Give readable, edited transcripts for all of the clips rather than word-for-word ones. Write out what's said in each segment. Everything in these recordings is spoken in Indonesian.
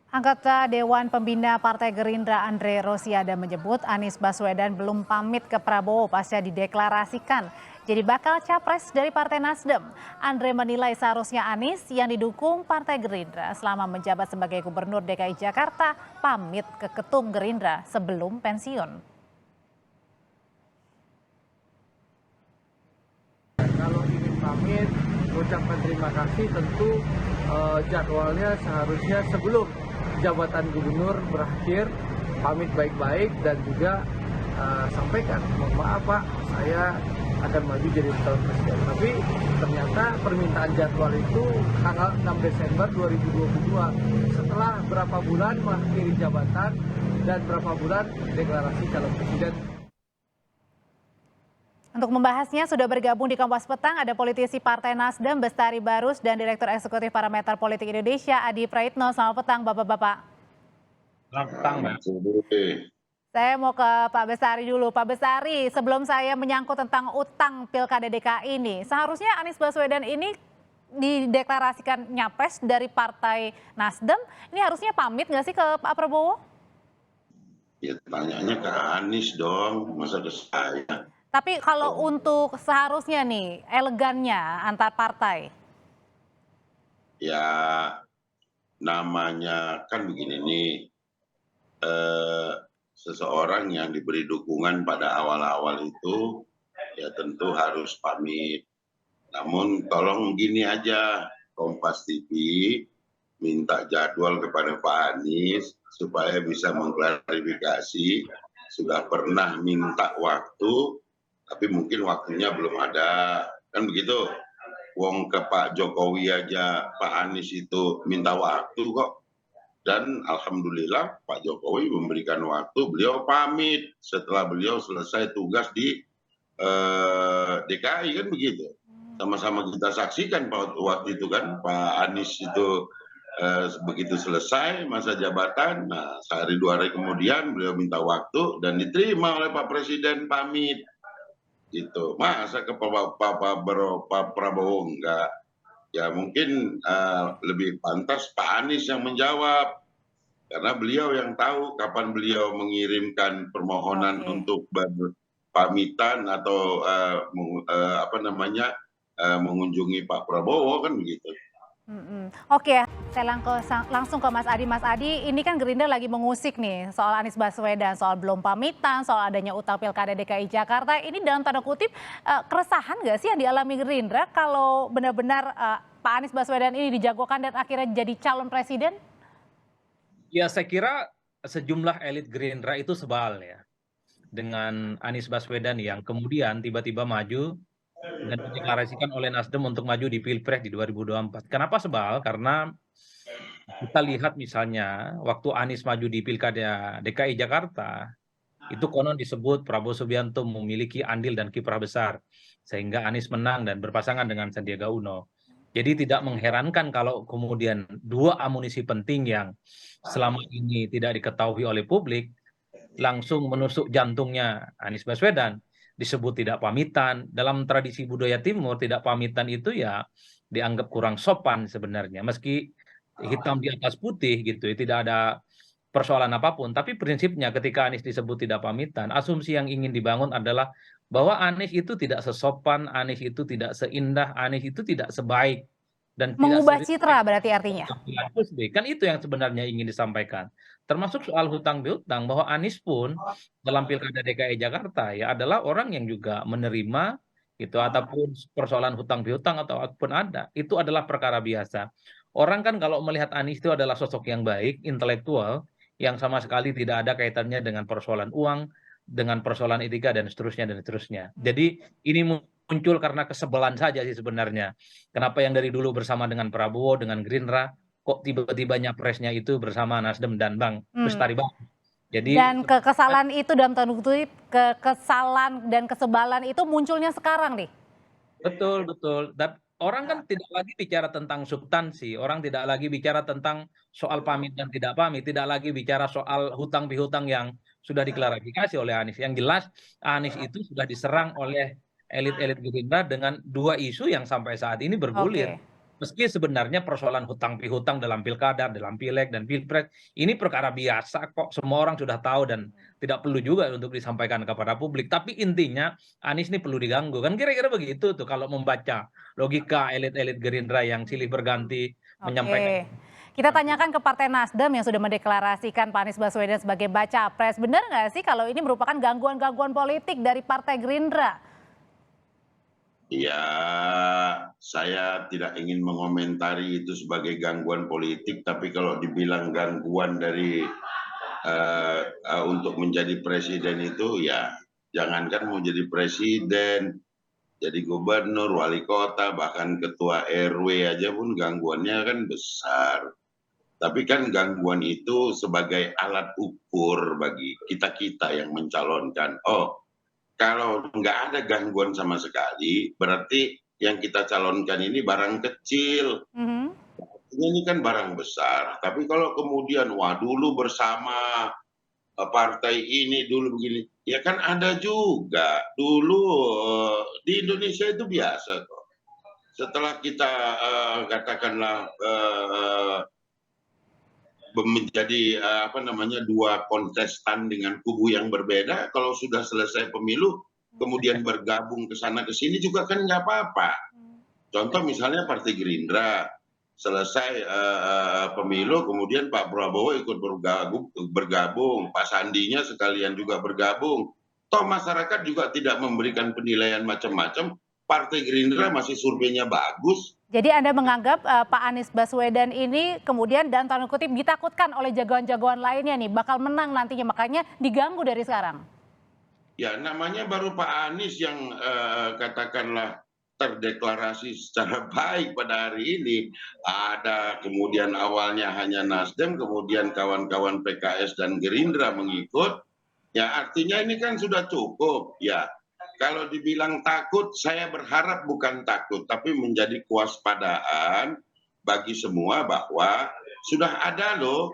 Anggota Dewan Pembina Partai Gerindra Andre Rosiada menyebut Anies Baswedan belum pamit ke Prabowo pasca dideklarasikan jadi bakal capres dari Partai Nasdem. Andre menilai seharusnya Anies yang didukung Partai Gerindra selama menjabat sebagai Gubernur DKI Jakarta pamit ke Ketum Gerindra sebelum pensiun. Kalau ingin pamit, ucapkan terima kasih, tentu jadwalnya seharusnya sebelum jabatan gubernur berakhir, pamit baik-baik dan juga sampaikan, mohon maaf Pak, saya akan maju jadi calon presiden. Tapi ternyata permintaan jadwal itu tanggal 6 Desember 2022, setelah berapa bulan mengakhiri jabatan dan berapa bulan deklarasi calon presiden. Untuk membahasnya sudah bergabung di Kompas Petang ada politisi Partai Nasdem Bestari Barus dan Direktur Eksekutif Parameter Politik Indonesia Adi Praitno. Selamat petang Bapak-bapak. Selamat petang, Mbak. Saya mau ke Pak Bestari dulu. Pak Bestari, sebelum saya menyangkut tentang utang Pilkada DKI ini, seharusnya Anies Baswedan ini dideklarasikan nyapres dari Partai Nasdem. Ini harusnya pamit nggak sih ke Pak Prabowo? Ya tanyanya ke Anies dong, masa ke saya. Tapi kalau untuk seharusnya nih, elegannya antar partai? Ya namanya kan begini nih, seseorang yang diberi dukungan pada awal-awal itu ya tentu harus pamit. Namun tolong gini aja, Kompas TV minta jadwal kepada Pak Anies supaya bisa mengklarifikasi. Sudah pernah minta waktu, tapi mungkin waktunya belum ada, kan begitu. Wong ke Pak Jokowi aja Pak Anies itu minta waktu kok, dan alhamdulillah Pak Jokowi memberikan waktu, beliau pamit setelah beliau selesai tugas di DKI, kan begitu. Sama-sama kita saksikan waktu itu kan Pak Anies itu begitu selesai masa jabatan, nah sehari dua hari kemudian beliau minta waktu dan diterima oleh Pak Presiden pamit. Gitu. Masa ke Pak Prabowo enggak? Ya mungkin lebih pantas Pak Anies yang menjawab, karena beliau yang tahu kapan beliau mengirimkan permohonan untuk berpamitan atau mengunjungi Pak Prabowo, kan begitu. Oke, saya langsung ke Mas Adi. Mas Adi, ini kan Gerindra lagi mengusik nih soal Anies Baswedan, soal belum pamitan, soal adanya utang Pilkada DKI Jakarta. Ini dalam tanda kutip keresahan nggak sih yang dialami Gerindra kalau benar-benar Pak Anies Baswedan ini dijagokan dan akhirnya jadi calon presiden? Ya, saya kira sejumlah elit Gerindra itu sebal ya dengan Anies Baswedan yang kemudian tiba-tiba maju dan dideklarasikan oleh Nasdem untuk maju di Pilpres di 2024. Kenapa sebal? Karena kita lihat misalnya waktu Anies maju di Pilkada DKI Jakarta, itu konon disebut Prabowo Subianto memiliki andil dan kiprah besar, sehingga Anies menang dan berpasangan dengan Sandiaga Uno. Jadi tidak mengherankan kalau kemudian dua amunisi penting yang selama ini tidak diketahui oleh publik langsung menusuk jantungnya Anies Baswedan. Disebut tidak pamitan. Dalam tradisi budaya Timur, tidak pamitan itu ya dianggap kurang sopan sebenarnya. Meski hitam di atas putih gitu, tidak ada persoalan apapun. Tapi prinsipnya ketika Anies disebut tidak pamitan, asumsi yang ingin dibangun adalah bahwa Anies itu tidak sesopan, Anies itu tidak seindah, Anies itu tidak sebaik. Dan Mengubah tidak citra berarti artinya? Kan itu yang sebenarnya ingin disampaikan. Termasuk soal hutang piutang, bahwa Anies pun dalam Pilkada DKI Jakarta ya adalah orang yang juga menerima gitu, ataupun persoalan hutang piutang atau apapun ada, itu adalah perkara biasa. Orang kan kalau melihat Anies itu adalah sosok yang baik, intelektual, yang sama sekali tidak ada kaitannya dengan persoalan uang, dengan persoalan etika dan seterusnya dan seterusnya. Jadi ini muncul karena kesebelan saja sih sebenarnya. Kenapa yang dari dulu bersama dengan Prabowo, dengan Gerindra, kok tiba-tiba nyapresnya itu bersama Nasdem dan Bang Bestari Bang. Jadi dan kekesalan itu dalam tanda kutip, kekesalan dan kesebalan itu munculnya sekarang nih. betul betul. Dan orang kan tidak lagi bicara tentang substansi, orang tidak lagi bicara tentang soal pamit dan tidak pamit, tidak lagi bicara soal hutang pihutang yang sudah diklarifikasi oleh Anies. Yang jelas Anies itu sudah diserang oleh elit-elit Gerindra dengan dua isu yang sampai saat ini bergulir. Meski sebenarnya persoalan hutang pihutang dalam pilkada, dalam pileg dan pilpres ini perkara biasa kok, semua orang sudah tahu dan tidak perlu juga untuk disampaikan kepada publik. Tapi intinya Anies ini perlu diganggu kan kira-kira begitu tuh kalau membaca logika elit-elit Gerindra yang silih berganti menyampaikan. Oke. Kita tanyakan ke Partai Nasdem yang sudah mendeklarasikan Pak Anies Baswedan sebagai baca pres. Benar nggak sih kalau ini merupakan gangguan-gangguan politik dari Partai Gerindra? Ya, saya tidak ingin mengomentari itu sebagai gangguan politik, tapi kalau dibilang gangguan dari untuk menjadi presiden itu, ya jangankan mau jadi presiden, jadi gubernur, wali kota, bahkan ketua RW aja pun gangguannya kan besar. Tapi kan gangguan itu sebagai alat ukur bagi kita-kita yang mencalonkan. Oh, kalau nggak ada gangguan sama sekali, berarti yang kita calonkan ini barang kecil. Mhm. Ini kan barang besar. Tapi kalau kemudian, wah dulu bersama partai ini, dulu begini. Ya kan ada juga. Dulu di Indonesia itu biasa kok. Setelah kita katakanlah menjadi dua kontestan dengan kubu yang berbeda, kalau sudah selesai pemilu kemudian bergabung ke sana ke sini juga kan nggak apa-apa. Contoh misalnya Partai Gerindra selesai pemilu kemudian Pak Prabowo ikut bergabung, Pak Sandinya sekalian juga bergabung. Toh masyarakat juga tidak memberikan penilaian macam-macam, Partai Gerindra masih surveinya bagus. Jadi Anda menganggap Pak Anies Baswedan ini kemudian dan tanda kutip ditakutkan oleh jagoan-jagoan lainnya nih bakal menang nantinya, makanya diganggu dari sekarang. Ya namanya baru Pak Anies yang katakanlah terdeklarasi secara baik pada hari ini. Ada kemudian awalnya hanya Nasdem, kemudian kawan-kawan PKS dan Gerindra mengikut. Ya artinya ini kan sudah cukup. Ya kalau dibilang takut, saya berharap bukan takut, tapi menjadi kewaspadaan bagi semua bahwa sudah ada loh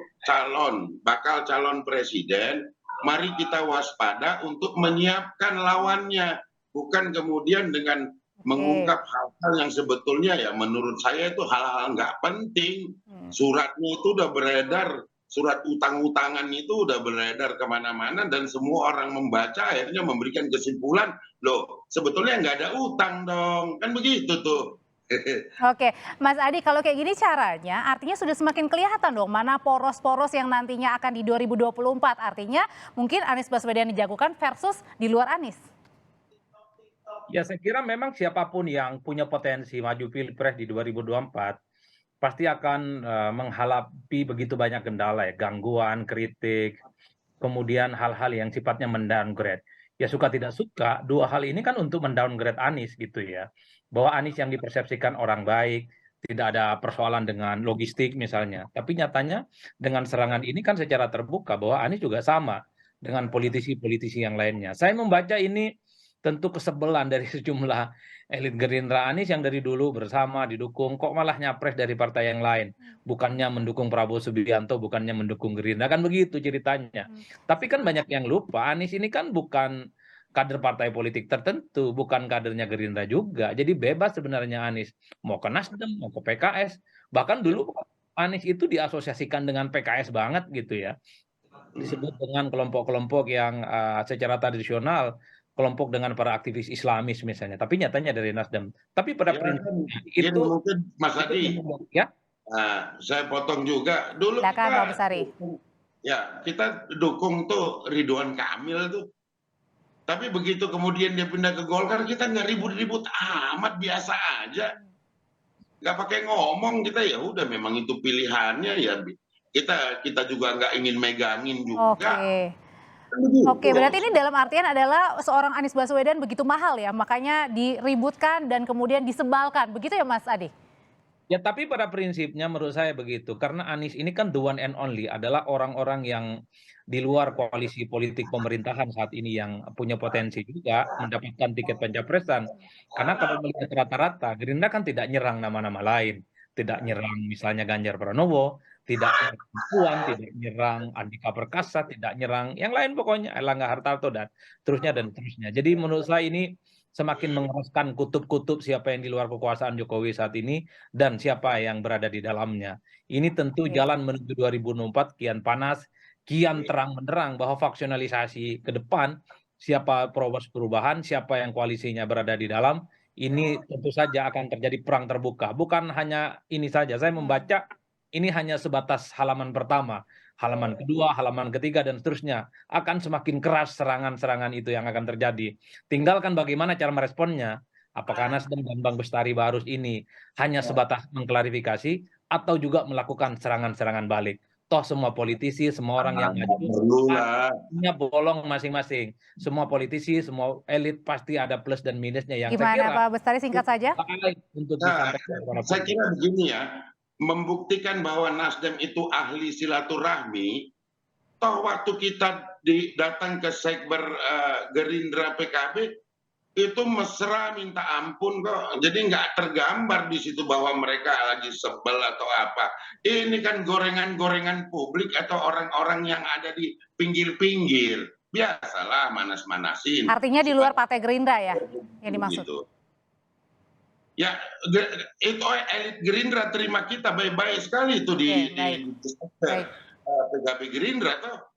bakal calon presiden, mari kita waspada untuk menyiapkan lawannya. Bukan kemudian dengan mengungkap hal-hal yang sebetulnya ya menurut saya itu hal-hal nggak penting. Suratnya itu udah beredar, surat utang-utangan itu udah beredar kemana-mana dan semua orang membaca akhirnya memberikan kesimpulan, loh sebetulnya nggak ada utang dong, kan begitu tuh. Oke, Mas Adi, kalau kayak gini caranya artinya sudah semakin kelihatan dong mana poros-poros yang nantinya akan di 2024. Artinya mungkin Anies Baswedan dijagokan versus di luar Anies. Ya saya kira memang siapapun yang punya potensi maju pilpres di 2024 pasti akan menghadapi begitu banyak kendala ya, gangguan, kritik, kemudian hal-hal yang sifatnya mendowngrade. Ya suka tidak suka, dua hal ini kan untuk mendowngrade Anies gitu ya. Bahwa Anies yang dipersepsikan orang baik, tidak ada persoalan dengan logistik misalnya. Tapi nyatanya dengan serangan ini kan secara terbuka bahwa Anies juga sama dengan politisi-politisi yang lainnya. Saya membaca ini tentu kesebelan dari sejumlah elit Gerindra Anies yang dari dulu bersama didukung kok malah nyapres dari partai yang lain, bukannya mendukung Prabowo Subianto, bukannya mendukung Gerindra, kan begitu ceritanya. Tapi kan banyak yang lupa Anies ini kan bukan kader partai politik tertentu, bukan kadernya Gerindra juga, jadi bebas sebenarnya Anies mau ke Nasdem mau ke PKS, bahkan dulu Anies itu diasosiasikan dengan PKS banget gitu ya, disebut dengan kelompok-kelompok yang secara tradisional kelompok dengan para aktivis Islamis misalnya, tapi nyatanya dari Nasdem. Tapi pada Ya, prinsipnya itu itu mungkin Mas Adi, ya. saya potong juga. Dulu Silakan, Pak kita Besari. ya kita dukung tuh Ridwan Kamil tuh. Tapi begitu kemudian dia pindah ke Golkar, kita nggak ribut-ribut amat, biasa aja. Nggak pakai ngomong, kita ya udah memang itu pilihannya ya. Kita juga nggak ingin megangin juga. Oke. Oke, berarti ini dalam artian adalah seorang Anies Baswedan begitu mahal ya, makanya diributkan dan kemudian disebalkan. Begitu ya Mas Adi? Ya tapi pada prinsipnya menurut saya begitu, karena Anies ini kan the one and only, adalah orang-orang yang di luar koalisi politik pemerintahan saat ini yang punya potensi juga mendapatkan tiket pencapresan. Karena kalau melihat rata-rata, Gerindra kan tidak nyerang nama-nama lain, tidak nyerang misalnya Ganjar Pranowo, tidak nyerang Puan, tidak nyerang Andika Perkasa, tidak nyerang yang lain pokoknya Erlangga Hartarto dan seterusnya dan seterusnya. Jadi menurut saya ini semakin mengeraskan kutub-kutub siapa yang di luar kekuasaan Jokowi saat ini dan siapa yang berada di dalamnya. Ini tentu Oke. jalan menuju 2024 kian panas, kian terang benderang bahwa faksionalisasi ke depan, siapa poros perubahan, siapa yang koalisinya berada di dalam, ini tentu saja akan terjadi perang terbuka. Bukan hanya ini saja, saya membaca ini hanya sebatas halaman pertama. Halaman kedua, halaman ketiga, dan seterusnya. Akan semakin keras serangan-serangan itu yang akan terjadi. Tinggalkan bagaimana cara meresponnya. Apakah Nasdem dan Bang Bestari Barus ini hanya sebatas mengklarifikasi atau juga melakukan serangan-serangan balik. Toh semua politisi, semua orang yang maju Perlu lah. punya bolong masing-masing. Semua politisi, semua elit pasti ada plus dan minusnya yang saya Gimana kira Pak Bestari, singkat saja? baik untuk Nah, disampaikan kepada saya publik. kira begini ya, membuktikan bahwa Nasdem itu ahli silaturahmi, toh waktu kita datang ke sekber Gerindra PKB, itu mesra minta ampun kok. Jadi nggak tergambar di situ bahwa mereka lagi sebel atau apa. Ini kan gorengan-gorengan publik atau orang-orang yang ada di pinggir-pinggir. Biasalah manas-manasin. Artinya di luar Partai Gerindra ya yang dimaksud? Gitu. Ya, itu elit Gerindra terima kita baik-baik sekali itu di Baik. PKB Gerindra tuh.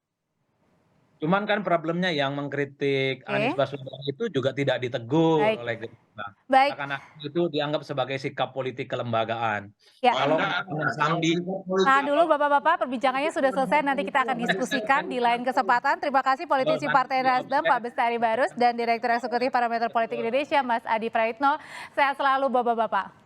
Cuman kan problemnya yang mengkritik Anies Baswedan itu juga tidak ditegur Baik. oleh Gerindra. Baik. Karena itu dianggap sebagai sikap politik kelembagaan. Ya. Kalau Anda, Sandi, Nah dulu Bapak-Bapak, perbincangannya sudah selesai, nanti kita akan diskusikan di lain kesempatan. Terima kasih politisi Partai Nasdem Pak Bestari Barus dan Direktur Eksekutif Parameter Politik Indonesia Mas Adi Praitno. Sehat selalu Bapak-Bapak.